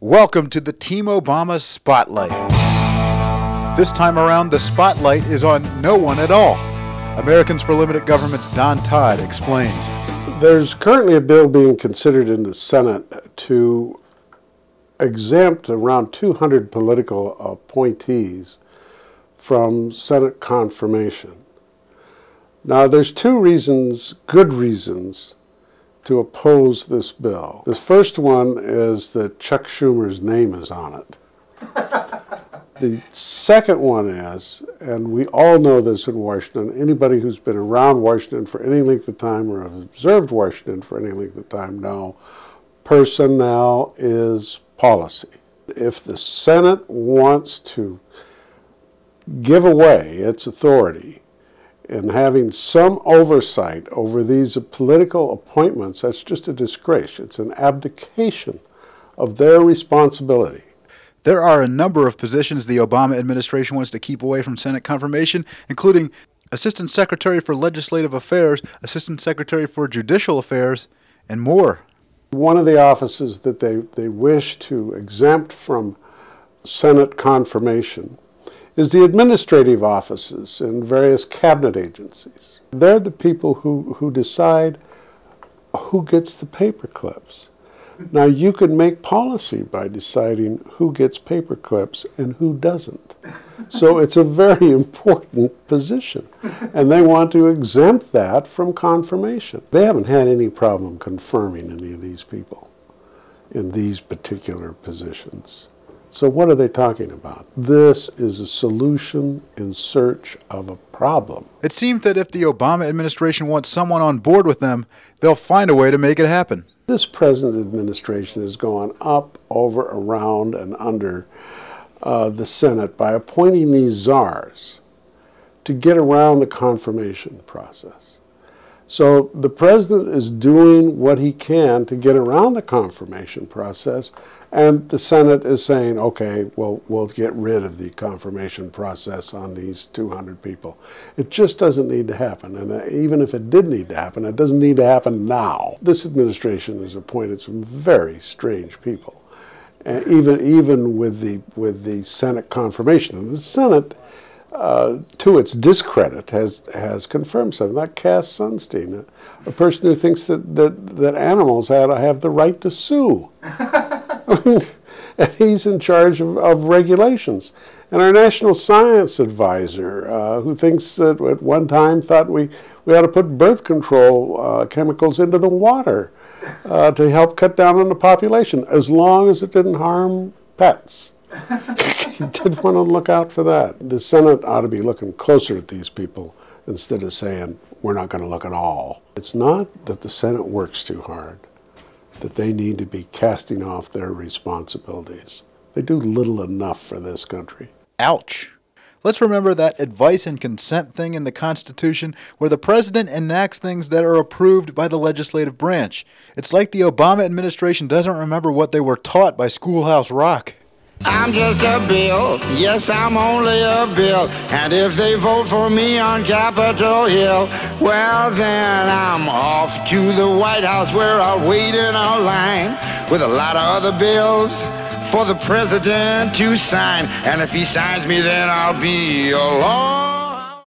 Welcome to the Team Obama Spotlight. This time around, the spotlight is on no one at all. Americans for Limited Government's Todd explains. There's currently a bill being considered in the Senate to exempt around 200 political appointees from Senate confirmation. Now, there's two reasons, good reasons, to oppose this bill. The first one is that Chuck Schumer's name is on it. The second one is, and we all know this in Washington, anybody who's been around Washington for any length of time or have observed Washington for any length of time know, personnel is policy. If the Senate wants to give away its authority in having some oversight over these political appointments, that's just a disgrace. It's an abdication of their responsibility. There are a number of positions the Obama administration wants to keep away from Senate confirmation, including Assistant Secretary for Legislative Affairs, Assistant Secretary for Judicial Affairs, and more. One of the offices that they wish to exempt from Senate confirmation is the administrative offices in various cabinet agencies. They're the people who decide who gets the paper clips. Now, you can make policy by deciding who gets paper clips and who doesn't. So it's a very important position, and they want to exempt that from confirmation. They haven't had any problem confirming any of these people in these particular positions. So what are they talking about? This is a solution in search of a problem. It seems that if the Obama administration wants someone on board with them, they'll find a way to make it happen. This present administration has gone up, over, around, and under the Senate by appointing these czars to get around the confirmation process. So the president is doing what he can to get around the confirmation process, and the Senate is saying, okay, well, we'll get rid of the confirmation process on these 200 people. It just doesn't need to happen, and even if it did need to happen, it doesn't need to happen now. This administration has appointed some very strange people, even with the Senate confirmation. And the Senate, to its discredit, has confirmed something. Like Cass Sunstein, a person who thinks that animals have the right to sue. And he's in charge of regulations. And our national science advisor, who thinks that at one time thought we ought to put birth control chemicals into the water to help cut down on the population, as long as it didn't harm pets. He did want to look out for that. The Senate ought to be looking closer at these people instead of saying, we're not going to look at all. It's not that the Senate works too hard, that they need to be casting off their responsibilities. They do little enough for this country. Ouch. Let's remember that advice and consent thing in the Constitution where the president enacts things that are approved by the legislative branch. It's like the Obama administration doesn't remember what they were taught by Schoolhouse Rock. I'm just a bill, yes, I'm only a bill, and if they vote for me on Capitol Hill, well then I'm off to the White House where I'll wait in a line with a lot of other bills for the president to sign, and if he signs me then I'll be alone.